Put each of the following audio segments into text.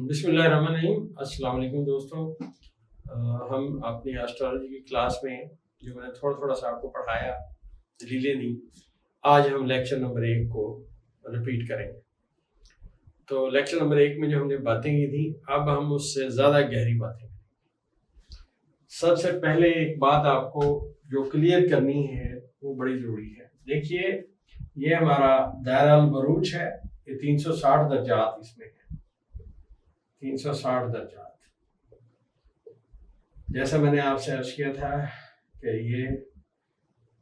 بسم اللہ الرحمن الرحیم۔ السلام علیکم دوستوں، ہم اپنی ایسٹرالوجی کی کلاس میں جو میں نے تھوڑا سا آپ کو پڑھایا، دلیلیں دی، آج ہم لیکچر نمبر 1 کو رپیٹ کریں گے۔ تو لیکچر نمبر 1 میں جو ہم نے باتیں کی تھیں، اب ہم اس سے زیادہ گہری باتیں کریں۔ سب سے پہلے ایک بات آپ کو جو کلیئر کرنی ہے وہ بڑی ضروری ہے۔ دیکھیے، یہ ہمارا دائرہ البروج ہے، یہ 360 درجات اس میں ہے، 360 درجات۔ جیسا میں نے آپ سے عرض کیا تھا کہ یہ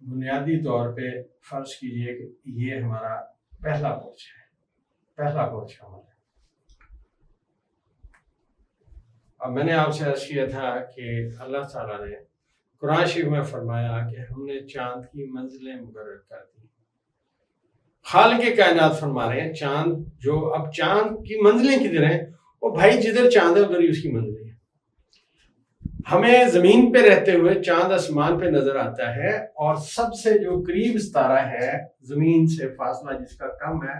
بنیادی طور پہ فرض کیجئے کہ یہ ہمارا پہلا برج ہے، پہلا برج ہمارا۔ اب میں نے آپ سے عرض کیا تھا کہ اللہ تعالیٰ نے قرآن شریف میں فرمایا کہ ہم نے چاند کی منزلیں مقرر کر دی۔ خالق کائنات فرما رہے ہیں چاند جو، اب چاند کی منزلیں کدھر ہیں؟ وہ بھائی جدھر چاند ہے ادھر ہی اس کی منزلیں ہیں۔ ہمیں زمین پہ رہتے ہوئے چاند آسمان پہ نظر آتا ہے، اور سب سے جو قریب ستارہ ہے زمین سے فاصلہ جس کا کم ہے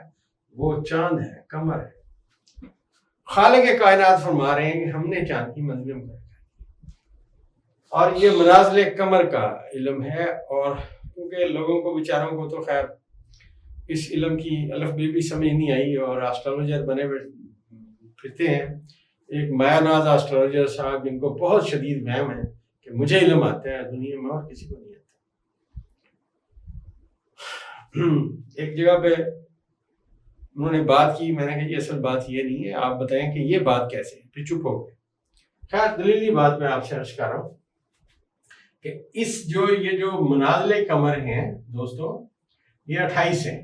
وہ چاند ہے، قمر ہے۔ خالق کائنات فرما رہے ہیں کہ ہم نے چاند کی منزلیں مقرر کی، اور یہ منازل قمر کا علم ہے۔ اور کیونکہ لوگوں کو بیچاروں کو تو خیر اس علم کی الف بے بھی سمجھ نہیں آئی، اور ایسٹرولوجر بنے پھرتے ہیں۔ ایک مایا ناز ایسٹرولوجر صاحب جن کو بہت شدید وہم ہے کہ مجھے علم آتا ہے دنیا میں اور کسی کو نہیں آتا۔ ایک جگہ پہ انہوں نے بات کی، میں نے کہا یہ اصل بات یہ نہیں ہے، آپ بتائیں کہ یہ بات کیسے ہے؟ پھر چپ ہو گئے۔ خیر دلیلی بات میں آپ سے عرض کر رہا ہوں کہ یہ جو منازل قمر ہیں دوستو، یہ 28 ہیں۔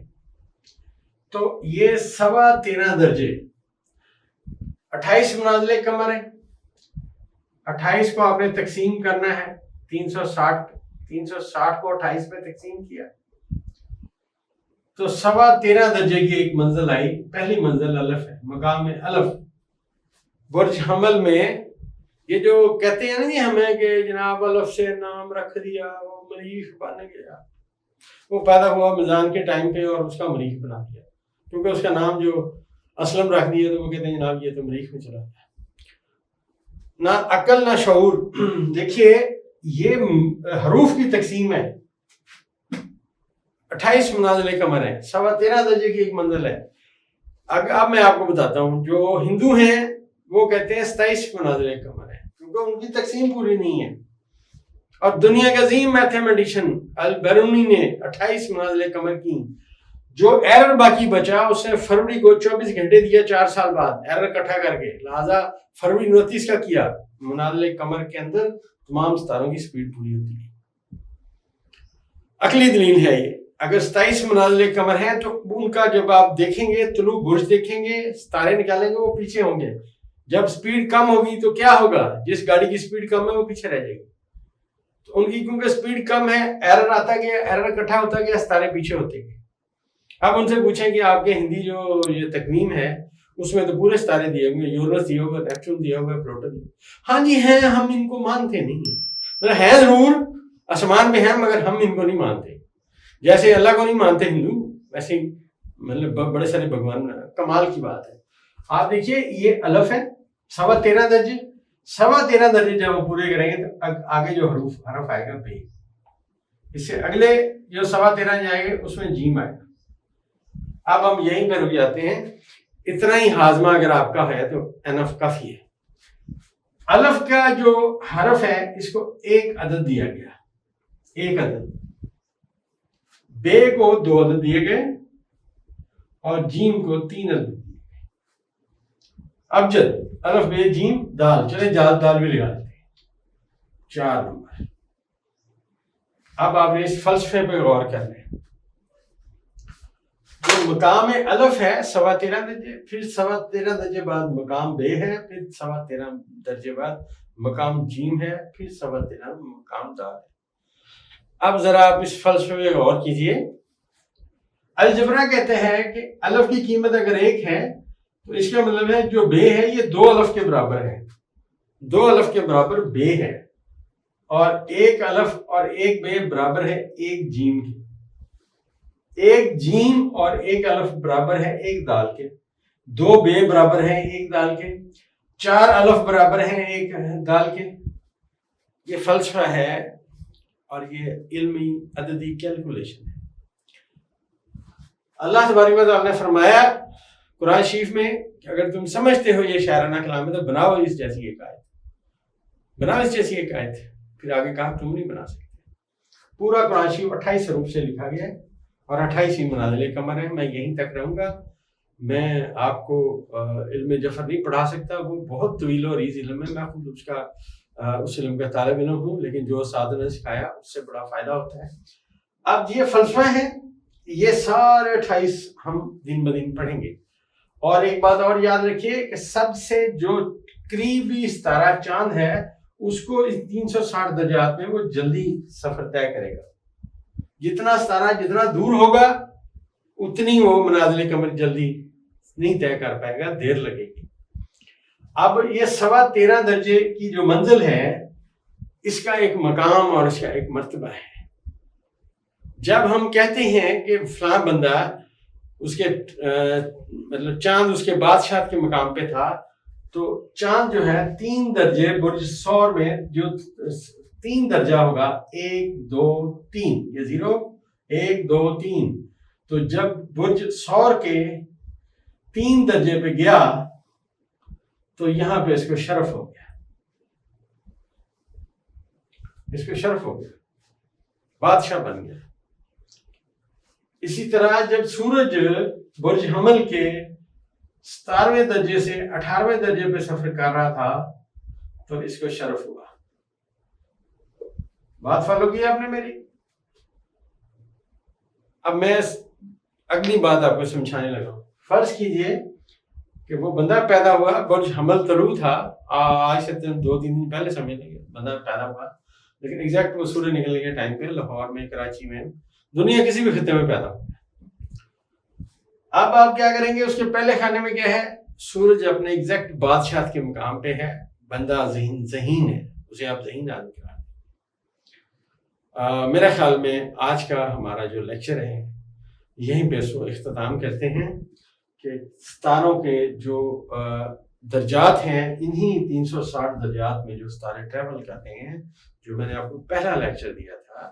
تو یہ 13.25 درجے 28 منازل قمر ہیں۔ 28 کو آپ نے تقسیم کرنا ہے 360 کو 28 پہ تقسیم کیا تو 13.25 درجے کی ایک منزل آئی۔ پہلی منزل الف ہے، مقام الف۔ برج حمل میں یہ جو کہتے ہیں نا جی ہمیں کہ جناب الف سے نام رکھ دیا، وہ مریخ بن گیا، وہ پیدا ہوا میزان کے ٹائم پہ اور اس کا مریخ بنا دیا، کیونکہ اس کا نام جو اسلم رکھ دیا تو وہ کہتے ہیں جناب یہ تو مریخ میں چلا گیا۔ نہ عقل نہ شعور۔ دیکھیے یہ حروف کی تقسیم ہے، 28 منازل قمر ہیں، 13.25 درجے کی ایک منزل ہے۔ اب میں آپ کو بتاتا ہوں، جو ہندو ہیں وہ کہتے ہیں 27 منازل قمر ہیں، کیونکہ ان کی تقسیم پوری نہیں ہے۔ اور دنیا کے عظیم میتھمیٹیشین البیرونی نے 28 منازل قمر کی، جو ایرر باقی بچا اس نے فروری کو 24 گھنٹے دیا 4 سال بعد ایرر اکٹھا کر کے، لہٰذا فروری 29 کا کیا۔ منازل قمر کے اندر تمام ستاروں کی سپیڈ پوری ہوتی ہے۔ عقلی دلیل ہے یہ۔ اگر 27 منازل قمر ہیں تو ان کا جب آپ دیکھیں گے، طلوع برج دیکھیں گے، ستارے نکالیں گے، وہ پیچھے ہوں گے۔ جب سپیڈ کم ہوگی تو کیا ہوگا؟ جس گاڑی کی سپیڈ کم ہے وہ پیچھے رہ جائے گی۔ تو ان کی کیونکہ سپیڈ کم ہے، ایرر آتا گیا، ایرر اکٹھا ہوتا گیا، ستارے پیچھے ہوتے گئے۔ اب ان سے پوچھیں کہ آپ کے ہندی جو یہ تقویم ہے اس میں تو پورے ستارے دیے ہوئے، یورینس دیا ہوا، نیپچون دیا ہوا، پلوٹو دیا ہوا۔ ہاں جی ہیں، ہم ان کو مانتے نہیں ہیں، مطلب ہیں ضرور آسمان پہ ہیں مگر ہم ان کو نہیں مانتے۔ جیسے اللہ کو نہیں مانتے ہندو، ویسے مطلب بڑے سارے بھگوان، کمال کی بات ہے۔ آپ دیکھیے یہ الف ہے، 13.25 درجے، 13.25 درجے جب وہ پورے کریں گے تو آگے جو حرف آئے گا بے، اس سے اگلے جو 13.25 جائے گے اس میں جیم آئے گا۔ اب ہم یہیں پہ رک جاتے ہیں۔ اتنا ہی ہاضمہ اگر آپ کا ہے تو انف کافی ہے۔ الف کا جو حرف ہے اس کو 1 عدد دیا گیا، 1 عدد۔ بے کو 2 عدد دیے گئے اور جیم کو 3 عدد دیے گئے۔ ابجد الف بے جیم دال، چلے دال بھی لگا دیتے ہیں، 4 نمبر۔ اب آپ نے اس فلسفے پہ غور کر لیں۔ جو مقام الف ہے 13.25 درجے، پھر 13.25 درجے بعد مقام بے ہے، پھر 13.25 درجے بعد مقام جیم ہے، پھر 13.25 مقام دال ہے۔ اب ذرا آپ اس فلسفے میں غور کیجئے۔ الجبرا کہتے ہیں کہ الف کی قیمت اگر 1 ہے تو اس کا مطلب ہے جو بے ہے یہ 2 الف کے برابر ہے، 2 الف کے برابر بے ہے، اور 1 الف اور 1 بے برابر ہے 1 جیم کے، 1 جیم اور 1 الف برابر ہے 1 دال کے، 2 بے برابر ہے 1 دال کے، 4 الف برابر ہے 1 دال کے۔ یہ فلسفہ ہے اور یہ علمی عددی کیلکولیشن ہے۔ اللہ تبارک و تعالیٰ نے فرمایا قرآن شریف میں کہ اگر تم سمجھتے ہو یہ شاعرانہ کلام ہے تو بناؤ اس جیسی ایک آیت، بناؤ اس جیسی ایک آیت۔ پھر آگے کہا تم نہیں بنا سکتے۔ پورا قرآن شریف 28 حروف سے لکھا گیا ہے اور 28 ہی منازل قمر ہے۔ میں یہیں تک رہوں گا، میں آپ کو علم جفر نہیں پڑھا سکتا، وہ بہت طویل و عریض علم ہے، میں خود اس علم کا طالب علم ہوں، لیکن جو اساتذہ نے سکھایا اس سے بڑا فائدہ ہوتا ہے۔ اب یہ فلسفہ ہے، یہ سارے 28 ہم دن بدن پڑھیں گے۔ اور ایک بات اور یاد رکھیے کہ سب سے جو قریبی ستارہ چاند ہے اس کو اس 360 درجات میں وہ جلدی سفر طے کرے گا۔ جتنا ستارہ جتنا دور ہوگا اتنی وہ منازل قمر جلدی نہیں طے کر پائے گا، دیر لگے گی۔ اب یہ 13.25 درجے کی جو منزل ہے اس کا ایک مقام اور اس کا ایک مرتبہ ہے۔ جب ہم کہتے ہیں کہ فلاں بندہ اس کے مطلب چاند اس کے بادشاہ کے مقام پہ تھا، تو چاند جو ہے 3 درجے برج ثور میں جو 3 درجہ ہوگا 1 2 3، یہ 0 1 2 3، تو جب برج ثور کے 3 درجے پہ گیا تو یہاں پہ اس کو شرف ہو گیا، اس کو شرف ہو گیا، بادشاہ بن گیا۔ اسی طرح جب سورج برج حمل کے 17ویں درجے سے 18ویں درجے پہ سفر کر رہا تھا تو اس کو شرف ہوا۔ بات فالو کی آپ نے میری؟ اب میں اگلی بات آپ کو سمجھانے لگا ہوں۔ فرض کیجئے کہ وہ بندہ پیدا ہوا، برج حمل طلوع تھا، آج سے 2-3 دن پہلے سمجھ لیں گے بندہ پیدا ہوا، لیکن ایگزیکٹ وہ سورج نکلنے کے ٹائم پہ لاہور میں، کراچی میں، دنیا کسی بھی خطے میں پیدا ہوا۔ اب آپ کیا کریں گے؟ اس کے پہلے خانے میں کیا ہے؟ سورج اپنے ایگزیکٹ بادشاہ کے مقام پہ ہے، بندہ ذہین ہے، اسے آپ ذہین آدمی کرا دیں۔ میرے خیال میں آج کا ہمارا جو لیکچر ہے یہیں پہ اس کو اختتام کرتے ہیں کہ ستاروں کے جو درجات ہیں، انہی 360 درجات میں جو ستارے ٹریول کرتے ہیں، جو میں نے آپ کو پہلا لیکچر دیا تھا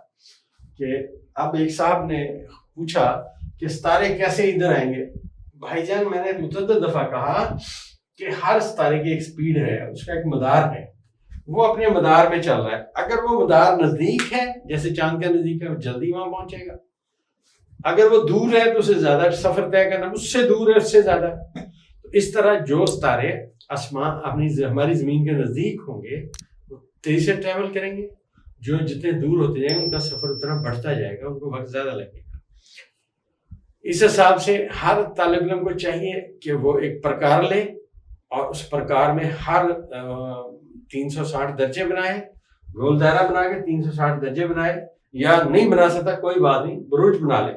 کہ اب ایک صاحب نے پوچھا کہ ستارے کیسے ادھر آئیں گے؟ بھائی جان میں نے متعدد دفعہ کہا کہ ہر ستارے کی ایک سپیڈ ہے، اس کا ایک مدار ہے، وہ اپنے مدار میں چل رہا ہے۔ اگر وہ مدار نزدیک ہے، جیسے چاند کا نزدیک ہے، وہ جلدی وہاں پہنچے گا۔ اگر وہ دور ہے تو اسے زیادہ سفر طے کرنا، اس سے دور ہے اس سے زیادہ۔ تو اس طرح جو ستارے ہماری زمین کے نزدیک ہوں گے وہ تیزی سے ٹریول کریں گے، جو جتنے دور ہوتے جائیں گے ان کا سفر اتنا بڑھتا جائے گا، ان کو وقت زیادہ لگے گا۔ اس حساب سے ہر طالب علم کو چاہیے کہ وہ ایک پرکار لے اور اس پرکار میں ہر 360 درجے بنائے، گول دائرہ بنا کے 360 درجے بنائے، یا نہیں بنا سکتا کوئی بات نہیں، برج بنا لے،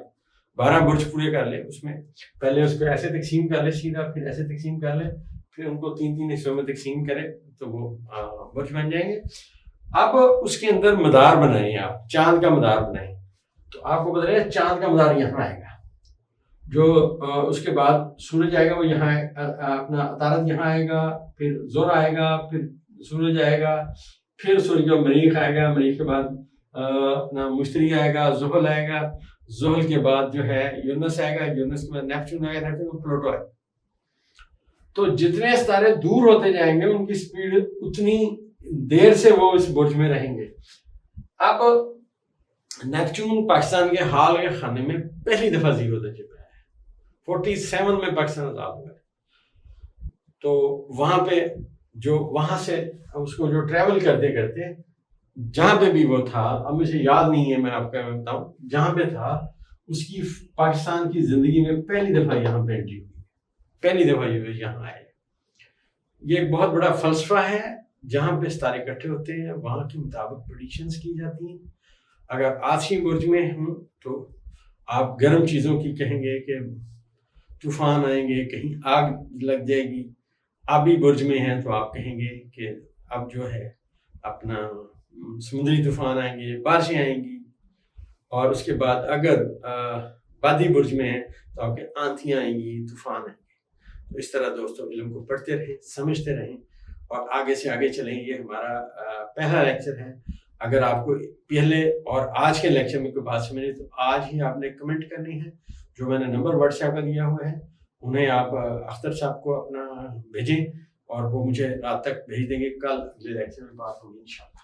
12 برج پورے کر لے، اس میں پہلے اس کو ایسے تقسیم کر لے سیدھا، پھر ایسے تقسیم کر لے، پھر ان کو 3 حصوں میں تقسیم کرے تو وہ برج بن جائیں گے۔ اب اس کے اندر مدار بنائیں، آپ چاند کا مدار بنائیں تو آپ کو پتہ ہے چاند کا مدار یہاں آئے گا، جو اس کے بعد سورج آئے گا وہ یہاں اپنا عطارد یہاں آئے گا، پھر زور آئے گا، پھر سورج آئے گا، پھر سورج کا مریخ آئے گا، مریخ کے بعد اپنا مشتری آئے گا، زحل آئے گا، زحل کے بعد جو ہے یونس آئے گا، یونس کے بعد نیپچون آئے گا، نیپچون پلوٹو آئے گا۔ تو جتنے ستارے دور ہوتے جائیں گے ان کی سپیڈ اتنی دیر سے وہ اس برج میں رہیں گے۔ اب نیپچون پاکستان کے حال کے خانے میں پہلی دفعہ 0 درجے پہ آیا ہے، 47 میں پاکستان آزاد ہوا ہے۔ تو وہاں پہ جو وہاں سے اس کو جو ٹریول کرتے کرتے جہاں پہ بھی وہ تھا، اب مجھے یاد نہیں ہے، میں آپ کو بتاؤں جہاں پہ تھا، اس کی پاکستان کی زندگی میں پہلی دفعہ یہاں پہ انٹری ہوئی، پہلی دفعہ یہاں آئے۔ یہ ایک بہت بڑا فلسفہ ہے، جہاں پہ ستارے اکٹھے ہوتے ہیں وہاں کے مطابق پریڈکشنز کی جاتی ہیں۔ اگر آسھی برج میں ہوں تو آپ گرم چیزوں کی کہیں گے کہ طوفان آئیں گے، کہیں آگ لگ جائے گی۔ آبی برج میں ہیں تو آپ کہیں گے کہ اب جو ہے اپنا سمندری طوفان آئیں گے، بارشیں آئیں گی، اور اس کے بعد اگر بادی برج میں ہیں تو آپ کے آندھیاں آئیں گی، طوفان آئیں گے. تو اس طرح دوستوں علم کو پڑھتے رہیں، سمجھتے رہیں اور آگے سے آگے چلیں. یہ ہمارا پہلا لیکچر ہے. اگر آپ کو پہلے اور آج کے لیکچر میں کوئی بات سمجھے تو آج ہی آپ نے کمنٹ کرنی ہے. جو میں نے نمبر واٹس ایپ کا دیا ہوا ہے انہیں آپ اختر صاحب کو اپنا بھیجیں اور وہ مجھے رات تک بھیج دیں گے. کل اگلے لیکچر میں بات ہوگی انشاءاللہ.